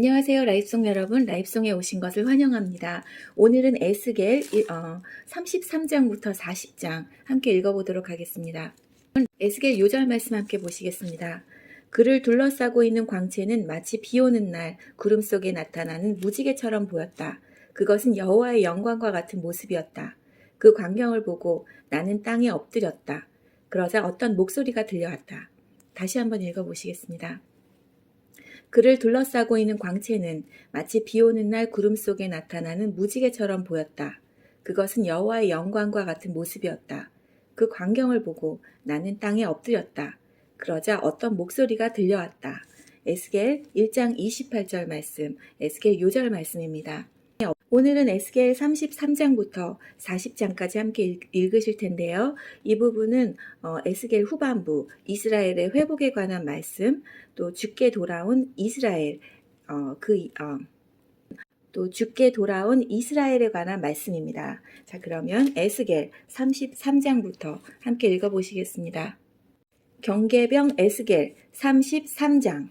안녕하세요. 라이프송 여러분. 라이프송에 오신 것을 환영합니다. 오늘은 에스겔 33장부터 40장 함께 읽어보도록 하겠습니다. 에스겔 요절 말씀 함께 보시겠습니다. 그를 둘러싸고 있는 광채는 마치 비오는 날 구름 속에 나타나는 무지개처럼 보였다. 그것은 여호와의 영광과 같은 모습이었다. 그 광경을 보고 나는 땅에 엎드렸다. 그러자 어떤 목소리가 들려왔다. 다시 한번 읽어보시겠습니다. 그를 둘러싸고 있는 광채는 마치 비오는 날 구름 속에 나타나는 무지개처럼 보였다. 그것은 여호와의 영광과 같은 모습이었다. 그 광경을 보고 나는 땅에 엎드렸다. 그러자 어떤 목소리가 들려왔다. 에스겔 1장 28절 말씀, 에스겔 요절 말씀입니다. 오늘은 에스겔 33장부터 40장까지 함께 읽으실 텐데요. 이 부분은 에스겔 후반부 이스라엘의 회복에 관한 말씀, 또 주께 돌아온 이스라엘, 또 주께 돌아온 이스라엘에 관한 말씀입니다. 자, 그러면 에스겔 33장부터 함께 읽어보시겠습니다. 경계병 에스겔 33장.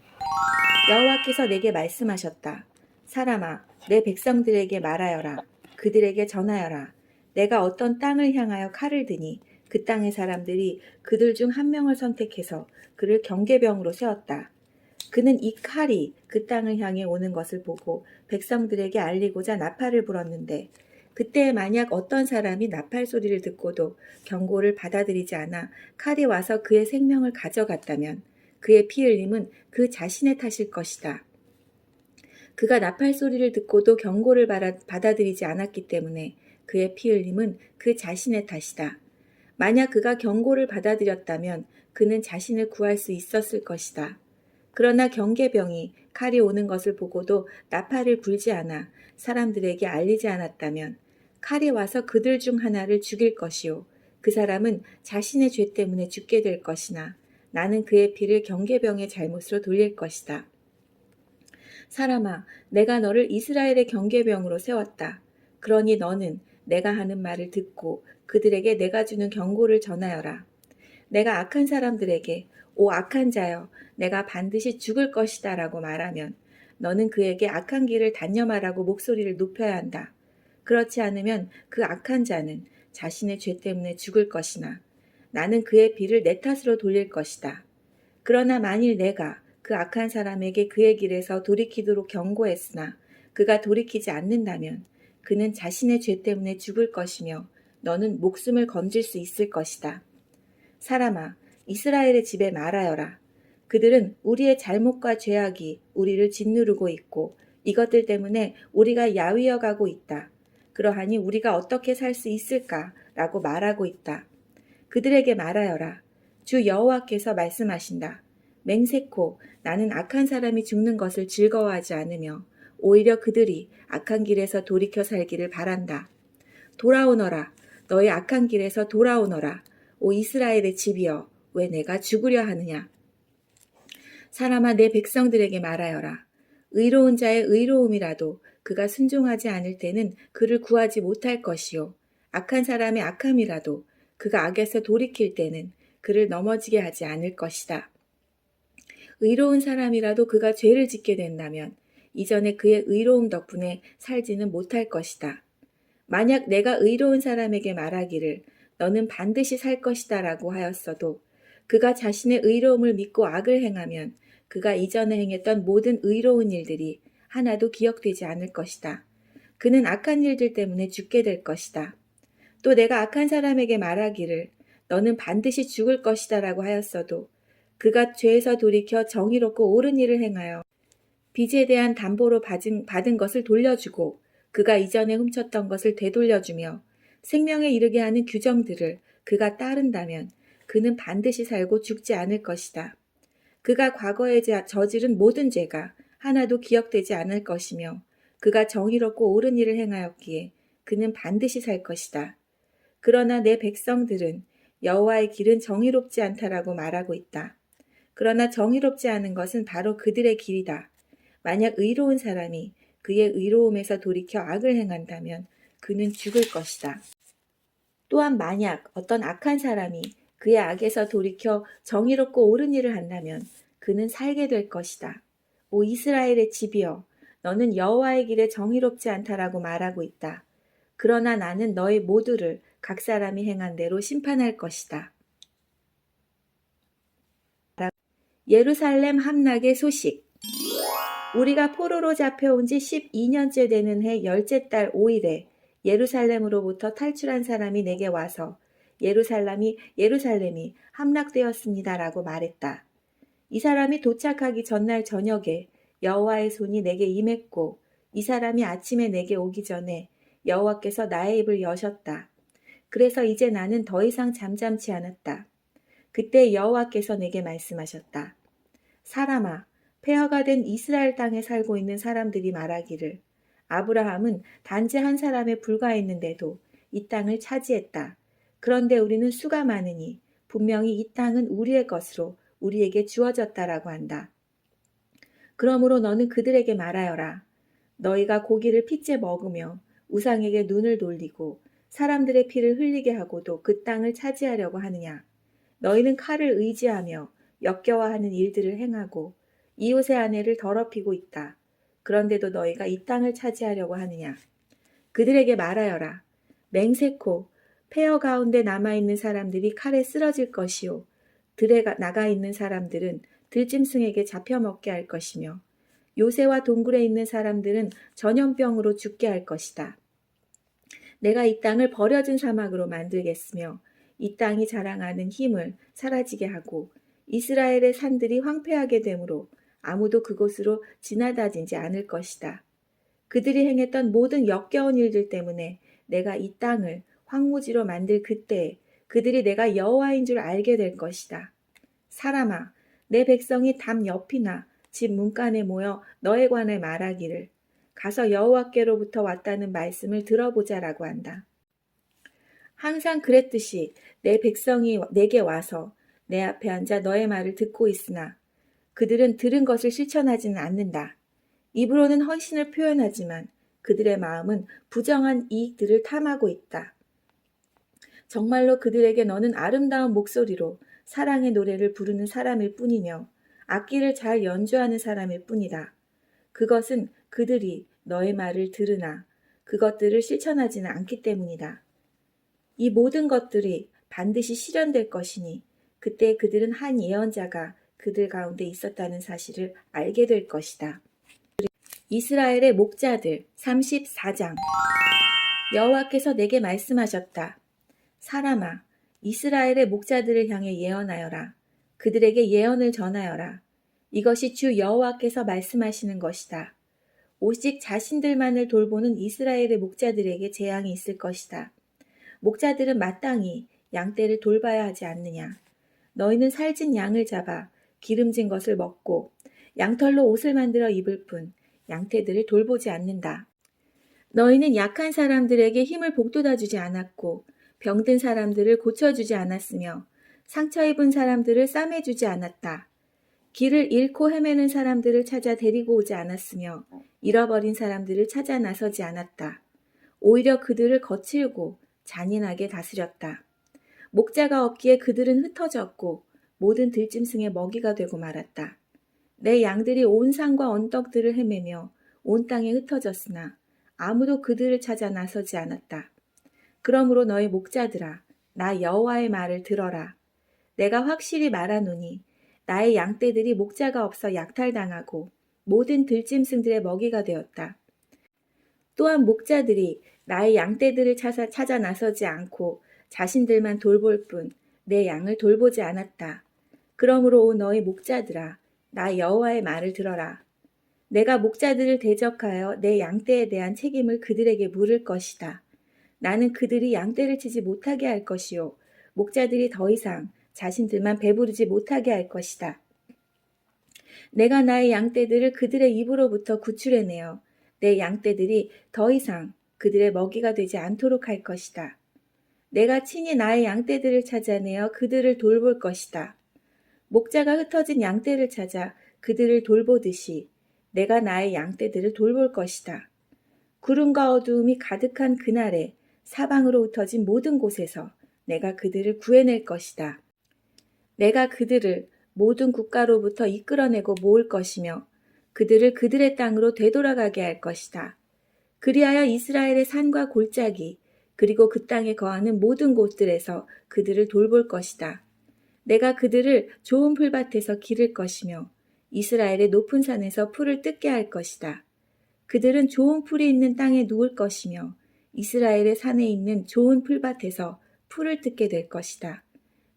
여호와께서 내게 말씀하셨다. 사람아, 내 백성들에게 말하여라. 그들에게 전하여라. 내가 어떤 땅을 향하여 칼을 드니 그 땅의 사람들이 그들 중 한 명을 선택해서 그를 경계병으로 세웠다. 그는 이 칼이 그 땅을 향해 오는 것을 보고 백성들에게 알리고자 나팔을 불었는데 그때 만약 어떤 사람이 나팔 소리를 듣고도 경고를 받아들이지 않아 칼이 와서 그의 생명을 가져갔다면 그의 피 흘림은 그 자신의 탓일 것이다. 그가 나팔 소리를 듣고도 경고를 받아들이지 않았기 때문에 그의 피 흘림은 그 자신의 탓이다. 만약 그가 경고를 받아들였다면 그는 자신을 구할 수 있었을 것이다. 그러나 경계병이 칼이 오는 것을 보고도 나팔을 불지 않아 사람들에게 알리지 않았다면 칼이 와서 그들 중 하나를 죽일 것이요. 그 사람은 자신의 죄 때문에 죽게 될 것이나 나는 그의 피를 경계병의 잘못으로 돌릴 것이다. 사람아, 내가 너를 이스라엘의 경계병으로 세웠다. 그러니 너는 내가 하는 말을 듣고 그들에게 내가 주는 경고를 전하여라. 내가 악한 사람들에게 오 악한 자여, 내가 반드시 죽을 것이다 라고 말하면 너는 그에게 악한 길을 단념하라고 목소리를 높여야 한다. 그렇지 않으면 그 악한 자는 자신의 죄 때문에 죽을 것이나 나는 그의 피를 내 탓으로 돌릴 것이다. 그러나 만일 내가 그 악한 사람에게 그의 길에서 돌이키도록 경고했으나 그가 돌이키지 않는다면 그는 자신의 죄 때문에 죽을 것이며 너는 목숨을 건질 수 있을 것이다. 사람아, 이스라엘의 집에 말하여라. 그들은 우리의 잘못과 죄악이 우리를 짓누르고 있고 이것들 때문에 우리가 야위어 가고 있다. 그러하니 우리가 어떻게 살 수 있을까? 라고 말하고 있다. 그들에게 말하여라. 주 여호와께서 말씀하신다. 맹세코 나는 악한 사람이 죽는 것을 즐거워하지 않으며 오히려 그들이 악한 길에서 돌이켜 살기를 바란다. 돌아오너라. 너의 악한 길에서 돌아오너라. 오 이스라엘의 집이여 왜 내가 죽으려 하느냐. 사람아 내 백성들에게 말하여라. 의로운 자의 의로움이라도 그가 순종하지 않을 때는 그를 구하지 못할 것이요. 악한 사람의 악함이라도 그가 악에서 돌이킬 때는 그를 넘어지게 하지 않을 것이다. 의로운 사람이라도 그가 죄를 짓게 된다면 이전에 그의 의로움 덕분에 살지는 못할 것이다. 만약 내가 의로운 사람에게 말하기를 너는 반드시 살 것이다 라고 하였어도 그가 자신의 의로움을 믿고 악을 행하면 그가 이전에 행했던 모든 의로운 일들이 하나도 기억되지 않을 것이다. 그는 악한 일들 때문에 죽게 될 것이다. 또 내가 악한 사람에게 말하기를 너는 반드시 죽을 것이다 라고 하였어도 그가 죄에서 돌이켜 정의롭고 옳은 일을 행하여 빚에 대한 담보로 받은 것을 돌려주고 그가 이전에 훔쳤던 것을 되돌려주며 생명에 이르게 하는 규정들을 그가 따른다면 그는 반드시 살고 죽지 않을 것이다. 그가 과거에 저지른 모든 죄가 하나도 기억되지 않을 것이며 그가 정의롭고 옳은 일을 행하였기에 그는 반드시 살 것이다. 그러나 내 백성들은 여호와의 길은 정의롭지 않다라고 말하고 있다. 그러나 정의롭지 않은 것은 바로 그들의 길이다. 만약 의로운 사람이 그의 의로움에서 돌이켜 악을 행한다면 그는 죽을 것이다. 또한 만약 어떤 악한 사람이 그의 악에서 돌이켜 정의롭고 옳은 일을 한다면 그는 살게 될 것이다. 오 이스라엘의 집이여 너는 여호와의 길에 정의롭지 않다라고 말하고 있다. 그러나 나는 너희 모두를 각 사람이 행한 대로 심판할 것이다. 예루살렘 함락의 소식. 우리가 포로로 잡혀온 지 12년째 되는 해 열째 달 5일에 예루살렘으로부터 탈출한 사람이 내게 와서 예루살렘이 함락되었습니다라고 말했다. 이 사람이 도착하기 전날 저녁에 여호와의 손이 내게 임했고 이 사람이 아침에 내게 오기 전에 여호와께서 나의 입을 여셨다. 그래서 이제 나는 더 이상 잠잠치 않았다. 그때 여호와께서 내게 말씀하셨다. 사람아, 폐허가 된 이스라엘 땅에 살고 있는 사람들이 말하기를 아브라함은 단지 한 사람에 불과했는데도 이 땅을 차지했다. 그런데 우리는 수가 많으니 분명히 이 땅은 우리의 것으로 우리에게 주어졌다라고 한다. 그러므로 너는 그들에게 말하여라. 너희가 고기를 핏째 먹으며 우상에게 눈을 돌리고 사람들의 피를 흘리게 하고도 그 땅을 차지하려고 하느냐. 너희는 칼을 의지하며 역겨워하는 일들을 행하고 이웃의 아내를 더럽히고 있다. 그런데도 너희가 이 땅을 차지하려고 하느냐. 그들에게 말하여라. 맹세코 폐허 가운데 남아있는 사람들이 칼에 쓰러질 것이요. 들에 나가 있는 사람들은 들짐승에게 잡혀먹게 할 것이며 요새와 동굴에 있는 사람들은 전염병으로 죽게 할 것이다. 내가 이 땅을 버려진 사막으로 만들겠으며 이 땅이 자랑하는 힘을 사라지게 하고 이스라엘의 산들이 황폐하게 되므로 아무도 그곳으로 지나다니지 않을 것이다. 그들이 행했던 모든 역겨운 일들 때문에 내가 이 땅을 황무지로 만들 그때에 그들이 내가 여호와인 줄 알게 될 것이다. 사람아, 내 백성이 담 옆이나 집 문간에 모여 너에 관해 말하기를 가서 여호와께로부터 왔다는 말씀을 들어보자라고 한다. 항상 그랬듯이 내 백성이 내게 와서 내 앞에 앉아 너의 말을 듣고 있으나 그들은 들은 것을 실천하지는 않는다. 입으로는 헌신을 표현하지만 그들의 마음은 부정한 이익들을 탐하고 있다. 정말로 그들에게 너는 아름다운 목소리로 사랑의 노래를 부르는 사람일 뿐이며 악기를 잘 연주하는 사람일 뿐이다. 그것은 그들이 너의 말을 들으나 그것들을 실천하지는 않기 때문이다. 이 모든 것들이 반드시 실현될 것이니 그때 그들은 한 예언자가 그들 가운데 있었다는 사실을 알게 될 것이다. 이스라엘의 목자들 34장. 여호와께서 내게 말씀하셨다. 사람아, 이스라엘의 목자들을 향해 예언하여라. 그들에게 예언을 전하여라. 이것이 주 여호와께서 말씀하시는 것이다. 오직 자신들만을 돌보는 이스라엘의 목자들에게 재앙이 있을 것이다. 목자들은 마땅히 양떼를 돌봐야 하지 않느냐. 너희는 살찐 양을 잡아 기름진 것을 먹고 양털로 옷을 만들어 입을 뿐 양떼들을 돌보지 않는다. 너희는 약한 사람들에게 힘을 북돋아주지 않았고 병든 사람들을 고쳐주지 않았으며 상처 입은 사람들을 싸매주지 않았다. 길을 잃고 헤매는 사람들을 찾아 데리고 오지 않았으며 잃어버린 사람들을 찾아 나서지 않았다. 오히려 그들을 거칠고 잔인하게 다스렸다. 목자가 없기에 그들은 흩어졌고 모든 들짐승의 먹이가 되고 말았다. 내 양들이 온 산과 언덕들을 헤매며 온 땅에 흩어졌으나 아무도 그들을 찾아 나서지 않았다. 그러므로 너희 목자들아, 나 여호와의 말을 들어라. 내가 확실히 말하노니 나의 양떼들이 목자가 없어 약탈당하고 모든 들짐승들의 먹이가 되었다. 또한 목자들이 나의 양떼들을 찾아 나서지 않고 자신들만 돌볼 뿐 내 양을 돌보지 않았다. 그러므로 오 너희 목자들아, 나 여호와의 말을 들어라. 내가 목자들을 대적하여 내 양떼에 대한 책임을 그들에게 물을 것이다. 나는 그들이 양떼를 치지 못하게 할 것이요. 목자들이 더 이상 자신들만 배부르지 못하게 할 것이다. 내가 나의 양떼들을 그들의 입으로부터 구출해내어 내 양떼들이 더 이상 그들의 먹이가 되지 않도록 할 것이다. 내가 친히 나의 양떼들을 찾아내어 그들을 돌볼 것이다. 목자가 흩어진 양떼를 찾아 그들을 돌보듯이 내가 나의 양떼들을 돌볼 것이다. 구름과 어두움이 가득한 그날에 사방으로 흩어진 모든 곳에서 내가 그들을 구해낼 것이다. 내가 그들을 모든 국가로부터 이끌어내고 모을 것이며 그들을 그들의 땅으로 되돌아가게 할 것이다. 그리하여 이스라엘의 산과 골짜기 그리고 그 땅에 거하는 모든 곳들에서 그들을 돌볼 것이다. 내가 그들을 좋은 풀밭에서 기를 것이며 이스라엘의 높은 산에서 풀을 뜯게 할 것이다. 그들은 좋은 풀이 있는 땅에 누울 것이며 이스라엘의 산에 있는 좋은 풀밭에서 풀을 뜯게 될 것이다.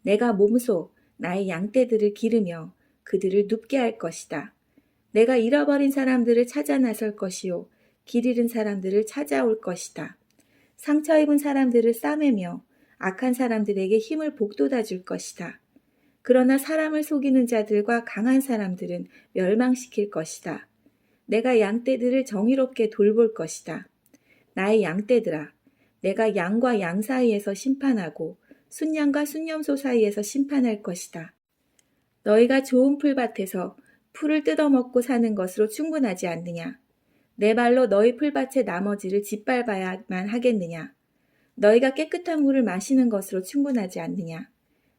내가 몸소 나의 양떼들을 기르며 그들을 눕게 할 것이다. 내가 잃어버린 사람들을 찾아 나설 것이요 길 잃은 사람들을 찾아올 것이다. 상처 입은 사람들을 싸매며 악한 사람들에게 힘을 북돋아 줄 것이다. 그러나 사람을 속이는 자들과 강한 사람들은 멸망시킬 것이다. 내가 양떼들을 정의롭게 돌볼 것이다. 나의 양떼들아, 내가 양과 양 사이에서 심판하고 순양과 순염소 사이에서 심판할 것이다. 너희가 좋은 풀밭에서 풀을 뜯어먹고 사는 것으로 충분하지 않느냐? 내 발로 너희 풀밭의 나머지를 짓밟아야만 하겠느냐? 너희가 깨끗한 물을 마시는 것으로 충분하지 않느냐?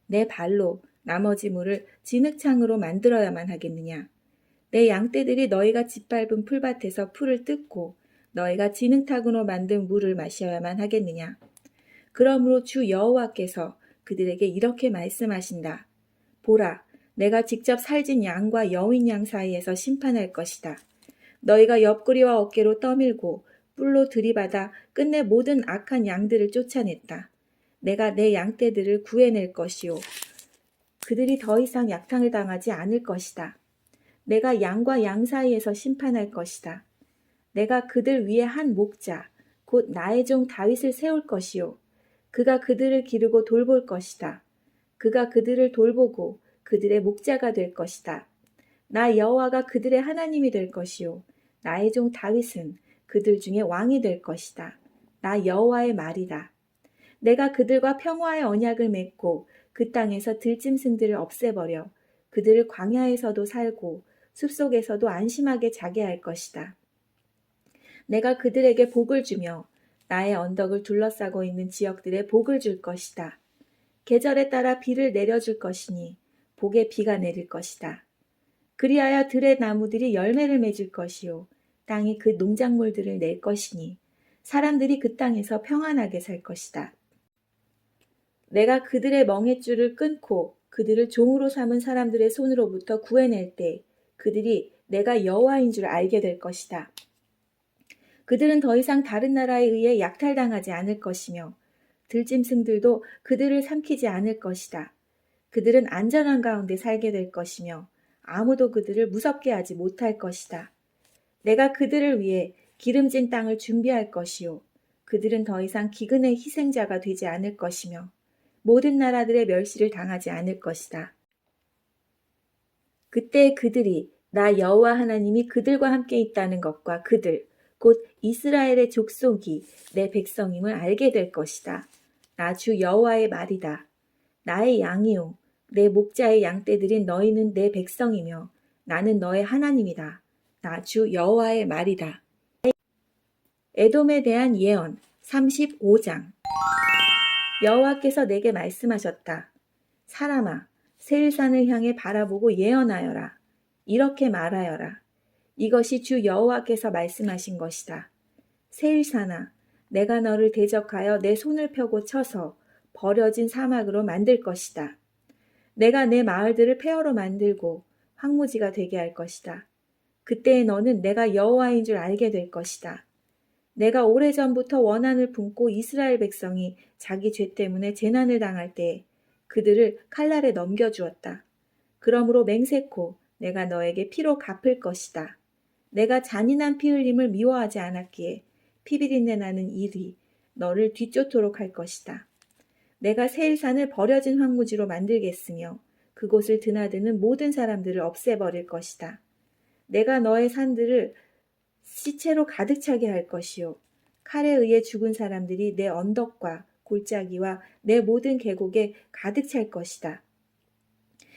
내 발로 나머지 물을 진흙창으로 만들어야만 하겠느냐? 내 양떼들이 너희가 짓밟은 풀밭에서 풀을 뜯고 너희가 진흙탕으로 만든 물을 마셔야만 하겠느냐? 그러므로 주 여호와께서 그들에게 이렇게 말씀하신다. 보라, 내가 직접 살진 양과 여윈 양 사이에서 심판할 것이다. 너희가 옆구리와 어깨로 떠밀고 뿔로 들이받아 끝내 모든 악한 양들을 쫓아냈다. 내가 내 양떼들을 구해낼 것이요. 그들이 더 이상 약탕을 당하지 않을 것이다. 내가 양과 양 사이에서 심판할 것이다. 내가 그들 위에 한 목자, 곧 나의 종 다윗을 세울 것이요. 그가 그들을 기르고 돌볼 것이다. 그가 그들을 돌보고 그들의 목자가 될 것이다. 나 여호와가 그들의 하나님이 될 것이요. 나의 종 다윗은 그들 중에 왕이 될 것이다. 나 여호와의 말이다. 내가 그들과 평화의 언약을 맺고 그 땅에서 들짐승들을 없애버려 그들을 광야에서도 살고 숲속에서도 안심하게 자게 할 것이다. 내가 그들에게 복을 주며 나의 언덕을 둘러싸고 있는 지역들에 복을 줄 것이다. 계절에 따라 비를 내려줄 것이니 복의 비가 내릴 것이다. 그리하여 들의 나무들이 열매를 맺을 것이요 땅이 그 농작물들을 낼 것이니 사람들이 그 땅에서 평안하게 살 것이다. 내가 그들의 멍에줄을 끊고 그들을 종으로 삼은 사람들의 손으로부터 구해낼 때 그들이 내가 여호와인 줄 알게 될 것이다. 그들은 더 이상 다른 나라에 의해 약탈당하지 않을 것이며 들짐승들도 그들을 삼키지 않을 것이다. 그들은 안전한 가운데 살게 될 것이며 아무도 그들을 무섭게 하지 못할 것이다. 내가 그들을 위해 기름진 땅을 준비할 것이요. 그들은 더 이상 기근의 희생자가 되지 않을 것이며 모든 나라들의 멸시를 당하지 않을 것이다. 그때 그들이 나 여호와 하나님이 그들과 함께 있다는 것과 그들, 곧 이스라엘의 족속이 내 백성임을 알게 될 것이다. 나 주 여호와의 말이다. 나의 양이요. 내 목자의 양떼들인 너희는 내 백성이며 나는 너의 하나님이다. 나 주 여호와의 말이다. 에돔에 대한 예언 35장. 여호와께서 내게 말씀하셨다. 사람아, 세일산을 향해 바라보고 예언하여라. 이렇게 말하여라. 이것이 주 여호와께서 말씀하신 것이다. 세일산아, 내가 너를 대적하여 내 손을 펴고 쳐서 버려진 사막으로 만들 것이다. 내가 내 마을들을 폐허로 만들고 황무지가 되게 할 것이다. 그때에 너는 내가 여호와인 줄 알게 될 것이다. 내가 오래전부터 원한을 품고 이스라엘 백성이 자기 죄 때문에 재난을 당할 때에 그들을 칼날에 넘겨주었다. 그러므로 맹세코 내가 너에게 피로 갚을 것이다. 내가 잔인한 피 흘림을 미워하지 않았기에 피비린내 나는 일이 너를 뒤쫓도록 할 것이다. 내가 세일산을 버려진 황무지로 만들겠으며 그곳을 드나드는 모든 사람들을 없애버릴 것이다. 내가 너의 산들을 시체로 가득 차게 할 것이요. 칼에 의해 죽은 사람들이 내 언덕과 골짜기와 내 모든 계곡에 가득 찰 것이다.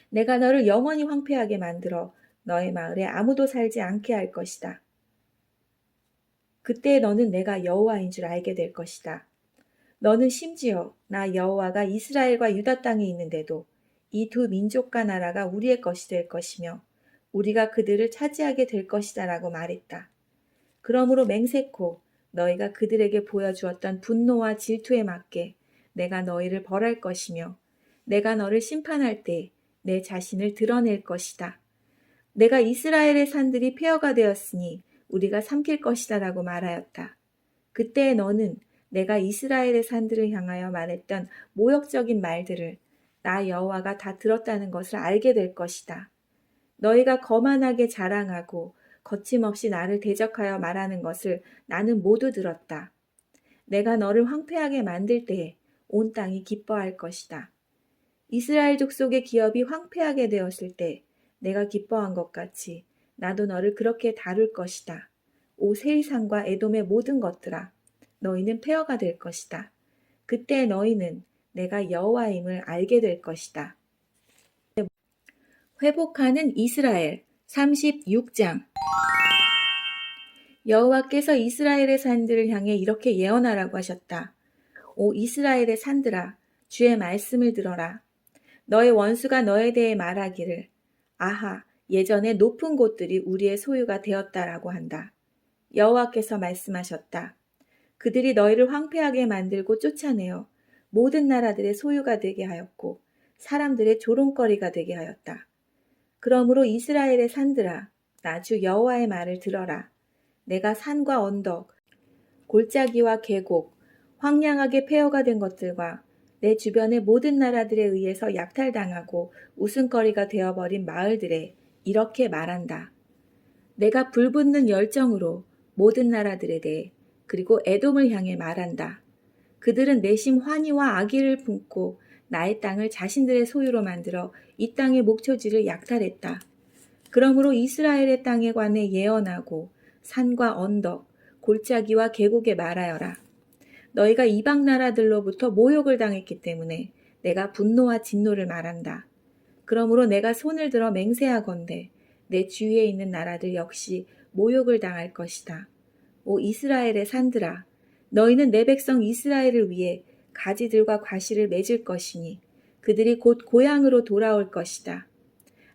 내가 너를 영원히 황폐하게 만들어 너의 마을에 아무도 살지 않게 할 것이다. 그때 너는 내가 여호와인 줄 알게 될 것이다. 너는 심지어 나 여호와가 이스라엘과 유다 땅에 있는데도 이 두 민족과 나라가 우리의 것이 될 것이며 우리가 그들을 차지하게 될 것이다 라고 말했다. 그러므로 맹세코 너희가 그들에게 보여주었던 분노와 질투에 맞게 내가 너희를 벌할 것이며 내가 너를 심판할 때 내 자신을 드러낼 것이다. 내가 이스라엘의 산들이 폐허가 되었으니 우리가 삼킬 것이다 라고 말하였다. 그때 너는 내가 이스라엘의 산들을 향하여 말했던 모욕적인 말들을 나 여호와가 다 들었다는 것을 알게 될 것이다. 너희가 거만하게 자랑하고 거침없이 나를 대적하여 말하는 것을 나는 모두 들었다. 내가 너를 황폐하게 만들 때에 온 땅이 기뻐할 것이다. 이스라엘 족속의 기업이 황폐하게 되었을 때 내가 기뻐한 것 같이 나도 너를 그렇게 다룰 것이다. 오 세일산과 에돔의 모든 것들아, 너희는 폐허가 될 것이다. 그때 너희는 내가 여호와임을 알게 될 것이다. 회복하는 이스라엘 36장. 여호와께서 이스라엘의 산들을 향해 이렇게 예언하라고 하셨다. 오 이스라엘의 산들아, 주의 말씀을 들어라. 너의 원수가 너에 대해 말하기를 아하, 예전에 높은 곳들이 우리의 소유가 되었다라고 한다. 여호와께서 말씀하셨다. 그들이 너희를 황폐하게 만들고 쫓아내어 모든 나라들의 소유가 되게 하였고 사람들의 조롱거리가 되게 하였다. 그러므로 이스라엘의 산들아, 나 주 여호와의 말을 들어라. 내가 산과 언덕, 골짜기와 계곡, 황량하게 폐허가 된 것들과 내 주변의 모든 나라들에 의해서 약탈당하고 웃음거리가 되어버린 마을들에 이렇게 말한다. 내가 불붙는 열정으로 모든 나라들에 대해 그리고 에돔을 향해 말한다. 그들은 내심 환희와 악의를 품고 나의 땅을 자신들의 소유로 만들어 이 땅의 목초지를 약탈했다. 그러므로 이스라엘의 땅에 관해 예언하고 산과 언덕, 골짜기와 계곡에 말하여라. 너희가 이방 나라들로부터 모욕을 당했기 때문에 내가 분노와 진노를 말한다. 그러므로 내가 손을 들어 맹세하건대 내 주위에 있는 나라들 역시 모욕을 당할 것이다. 오 이스라엘의 산들아, 너희는 내 백성 이스라엘을 위해 가지들과 과실을 맺을 것이니 그들이 곧 고향으로 돌아올 것이다.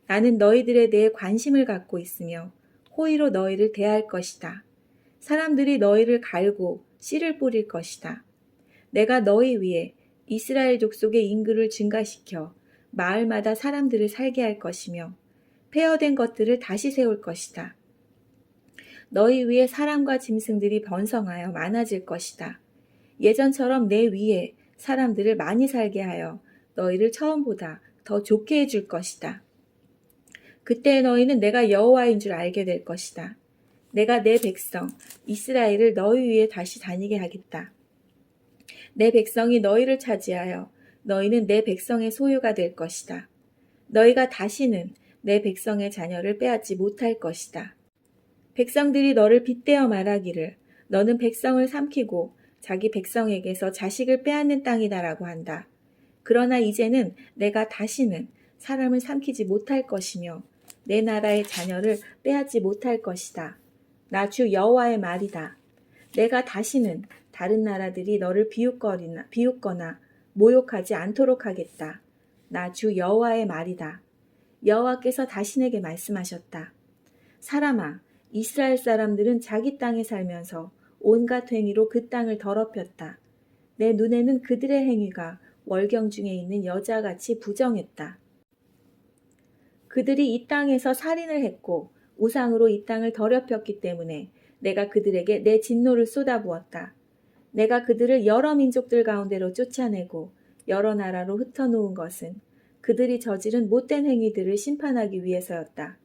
나는 너희들에 대해 관심을 갖고 있으며 호의로 너희를 대할 것이다. 사람들이 너희를 갈고 씨를 뿌릴 것이다. 내가 너희 위에 이스라엘 족속의 인구를 증가시켜 마을마다 사람들을 살게 할 것이며 폐허된 것들을 다시 세울 것이다. 너희 위에 사람과 짐승들이 번성하여 많아질 것이다. 예전처럼 내 위에 사람들을 많이 살게 하여 너희를 처음보다 더 좋게 해줄 것이다. 그때 너희는 내가 여호와인 줄 알게 될 것이다. 내가 내 백성 이스라엘을 너희 위에 다시 다니게 하겠다. 내 백성이 너희를 차지하여 너희는 내 백성의 소유가 될 것이다. 너희가 다시는 내 백성의 자녀를 빼앗지 못할 것이다. 백성들이 너를 빗대어 말하기를 너는 백성을 삼키고 자기 백성에게서 자식을 빼앗는 땅이다라고 한다. 그러나 이제는 내가 다시는 사람을 삼키지 못할 것이며 내 나라의 자녀를 빼앗지 못할 것이다. 나 주 여호와의 말이다. 내가 다시는 다른 나라들이 너를 비웃거나 모욕하지 않도록 하겠다. 나 주 여호와의 말이다. 여호와께서 다시 내게 말씀하셨다. 사람아, 이스라엘 사람들은 자기 땅에 살면서 온갖 행위로 그 땅을 더럽혔다. 내 눈에는 그들의 행위가 월경 중에 있는 여자같이 부정했다. 그들이 이 땅에서 살인을 했고 우상으로 이 땅을 더럽혔기 때문에 내가 그들에게 내 진노를 쏟아부었다. 내가 그들을 여러 민족들 가운데로 쫓아내고 여러 나라로 흩어놓은 것은 그들이 저지른 못된 행위들을 심판하기 위해서였다.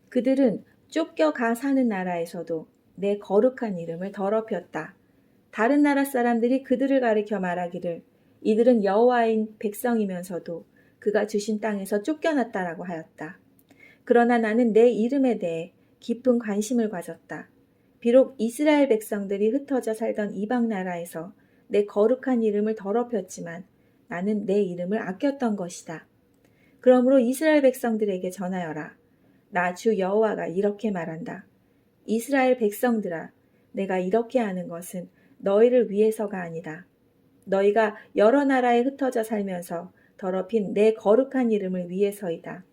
그들은 쫓겨가 사는 나라에서도 내 거룩한 이름을 더럽혔다. 다른 나라 사람들이 그들을 가리켜 말하기를 이들은 여호와인 백성이면서도 그가 주신 땅에서 쫓겨났다라고 하였다. 그러나 나는 내 이름에 대해 깊은 관심을 가졌다. 비록 이스라엘 백성들이 흩어져 살던 이방 나라에서 내 거룩한 이름을 더럽혔지만 나는 내 이름을 아꼈던 것이다. 그러므로 이스라엘 백성들에게 전하여라. 나 주 여호와가 이렇게 말한다. 이스라엘 백성들아, 내가 이렇게 하는 것은 너희를 위해서가 아니다. 너희가 여러 나라에 흩어져 살면서 더럽힌 내 거룩한 이름을 위해서이다.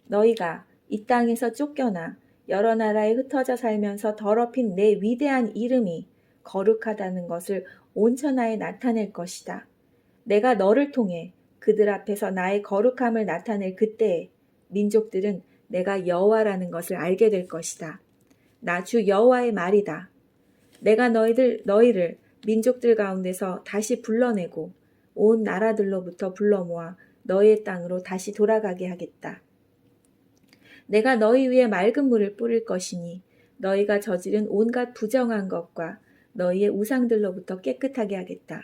너희가 이 땅에서 쫓겨나 여러 나라에 흩어져 살면서 더럽힌 내 위대한 이름이 거룩하다는 것을 온 천하에 나타낼 것이다. 내가 너를 통해 그들 앞에서 나의 거룩함을 나타낼 그때에 민족들은 내가 여호와라는 것을 알게 될 것이다. 나 주 여호와의 말이다. 내가 너희를 민족들 가운데서 다시 불러내고 온 나라들로부터 불러 모아 너희의 땅으로 다시 돌아가게 하겠다. 내가 너희 위에 맑은 물을 뿌릴 것이니 너희가 저지른 온갖 부정한 것과 너희의 우상들로부터 깨끗하게 하겠다.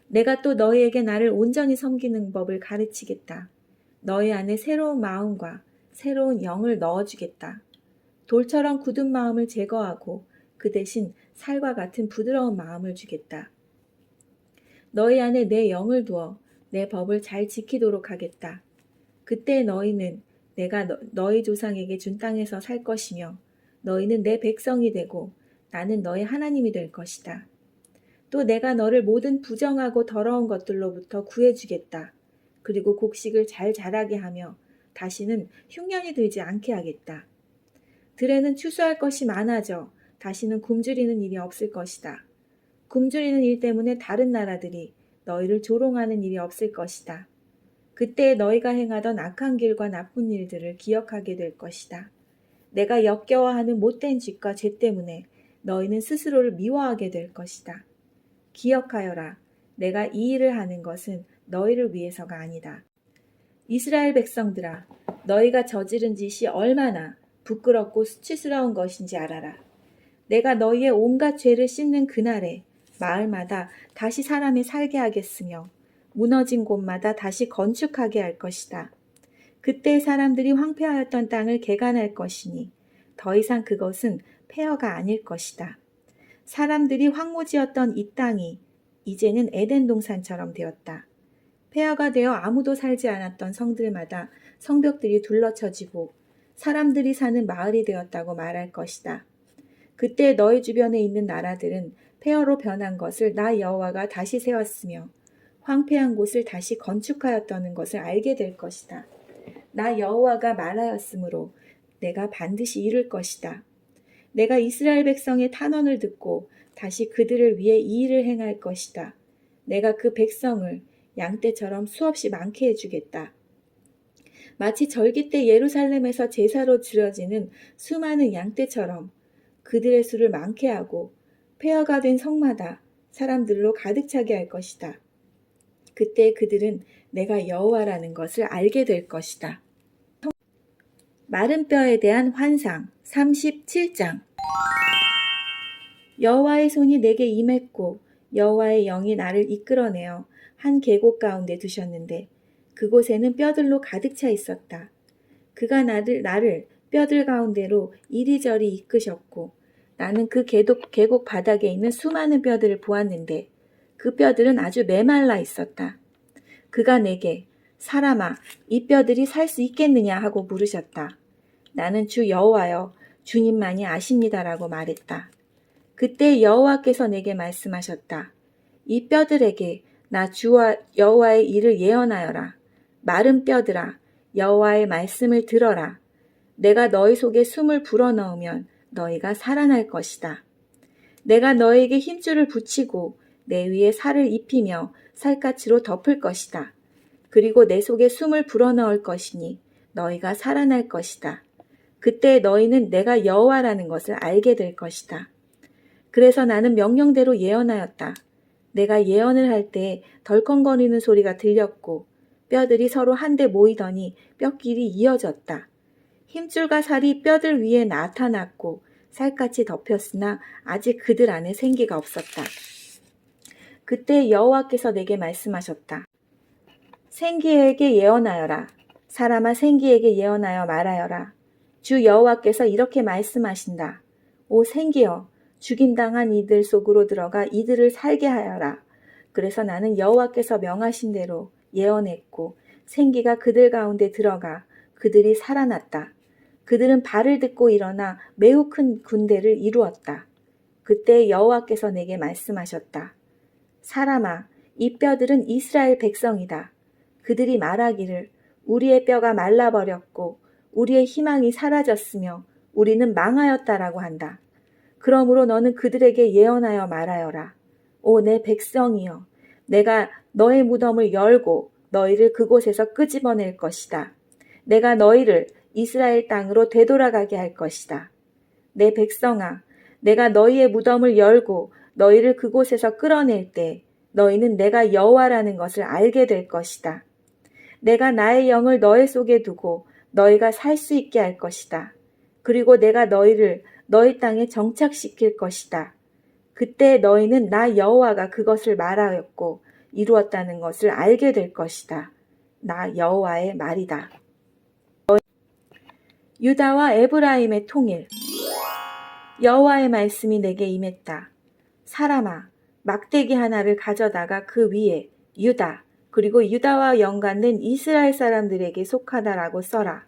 내가 또 너희에게 나를 온전히 섬기는 법을 가르치겠다. 너희 안에 새로운 마음과 새로운 영을 넣어주겠다. 돌처럼 굳은 마음을 제거하고 그 대신 살과 같은 부드러운 마음을 주겠다. 너희 안에 내 영을 두어 내 법을 잘 지키도록 하겠다. 그때 너희는 내가 너희 조상에게 준 땅에서 살 것이며 너희는 내 백성이 되고 나는 너희 하나님이 될 것이다. 또 내가 너를 모든 부정하고 더러운 것들로부터 구해주겠다. 그리고 곡식을 잘 자라게 하며 다시는 흉년이 들지 않게 하겠다. 들에는 추수할 것이 많아져 다시는 굶주리는 일이 없을 것이다. 굶주리는 일 때문에 다른 나라들이 너희를 조롱하는 일이 없을 것이다. 그때 너희가 행하던 악한 길과 나쁜 일들을 기억하게 될 것이다. 내가 역겨워하는 못된 짓과 죄 때문에 너희는 스스로를 미워하게 될 것이다. 기억하여라. 내가 이 일을 하는 것은 너희를 위해서가 아니다. 이스라엘 백성들아, 너희가 저지른 짓이 얼마나 부끄럽고 수치스러운 것인지 알아라. 내가 너희의 온갖 죄를 씻는 그날에 마을마다 다시 사람이 살게 하겠으며 무너진 곳마다 다시 건축하게 할 것이다. 그때 사람들이 황폐하였던 땅을 개간할 것이니 더 이상 그것은 폐허가 아닐 것이다. 사람들이 황무지였던 이 땅이 이제는 에덴 동산처럼 되었다. 폐허가 되어 아무도 살지 않았던 성들마다 성벽들이 둘러쳐지고 사람들이 사는 마을이 되었다고 말할 것이다. 그때 너희 주변에 있는 나라들은 폐허로 변한 것을 나 여호와가 다시 세웠으며 황폐한 곳을 다시 건축하였다는 것을 알게 될 것이다. 나 여호와가 말하였으므로 내가 반드시 이룰 것이다. 내가 이스라엘 백성의 탄원을 듣고 다시 그들을 위해 이 일을 행할 것이다. 내가 그 백성을 양떼처럼 수없이 많게 해주겠다. 마치 절기 때 예루살렘에서 제사로 드려지는 수많은 양떼처럼 그들의 수를 많게 하고 폐허가 된 성마다 사람들로 가득 차게 할 것이다. 그때 그들은 내가 여호와라는 것을 알게 될 것이다. 마른 뼈에 대한 환상 37장. 여호와의 손이 내게 임했고 여호와의 영이 나를 이끌어내어 한 계곡 가운데 두셨는데 그곳에는 뼈들로 가득 차 있었다. 그가 나를 뼈들 가운데로 이리저리 이끄셨고 나는 그 계곡 바닥에 있는 수많은 뼈들을 보았는데 그 뼈들은 아주 메말라 있었다. 그가 내게 사람아, 이 뼈들이 살 수 있겠느냐 하고 물으셨다. 나는 주 여호와여, 주님만이 아십니다라고 말했다. 그때 여호와께서 내게 말씀하셨다. 이 뼈들에게 나 주와 여호와의 일을 예언하여라. 마른 뼈들아, 여호와의 말씀을 들어라. 내가 너희 속에 숨을 불어넣으면 너희가 살아날 것이다. 내가 너희에게 힘줄을 붙이고 내 위에 살을 입히며 살갗으로 덮을 것이다. 그리고 내 속에 숨을 불어넣을 것이니 너희가 살아날 것이다. 그때 너희는 내가 여호와라는 것을 알게 될 것이다. 그래서 나는 명령대로 예언하였다. 내가 예언을 할 때 덜컹거리는 소리가 들렸고 뼈들이 서로 한데 모이더니 뼈끼리 이어졌다. 힘줄과 살이 뼈들 위에 나타났고 살갗이 덮였으나 아직 그들 안에 생기가 없었다. 그때 여호와께서 내게 말씀하셨다. 생기에게 예언하여라. 사람아, 생기에게 예언하여 말하여라. 주 여호와께서 이렇게 말씀하신다. 오 생기여, 죽임당한 이들 속으로 들어가 이들을 살게 하여라. 그래서 나는 여호와께서 명하신 대로 예언했고 생기가 그들 가운데 들어가 그들이 살아났다. 그들은 발을 딛고 일어나 매우 큰 군대를 이루었다. 그때 여호와께서 내게 말씀하셨다. 사람아, 이 뼈들은 이스라엘 백성이다. 그들이 말하기를 우리의 뼈가 말라버렸고 우리의 희망이 사라졌으며 우리는 망하였다라고 한다. 그러므로 너는 그들에게 예언하여 말하여라. 오 내 백성이여, 내가 너의 무덤을 열고 너희를 그곳에서 끄집어낼 것이다. 내가 너희를 이스라엘 땅으로 되돌아가게 할 것이다. 내 백성아, 내가 너희의 무덤을 열고 너희를 그곳에서 끌어낼 때 너희는 내가 여호와라는 것을 알게 될 것이다. 내가 나의 영을 너희 속에 두고 너희가 살 수 있게 할 것이다. 그리고 내가 너희를 너희 땅에 정착시킬 것이다. 그때 너희는 나 여호와가 그것을 말하였고 이루었다는 것을 알게 될 것이다. 나 여호와의 말이다. 유다와 에브라임의 통일. 여호와의 말씀이 내게 임했다. 사람아, 막대기 하나를 가져다가 그 위에 유다, 그리고 유다와 연관된 이스라엘 사람들에게 속하다라고 써라.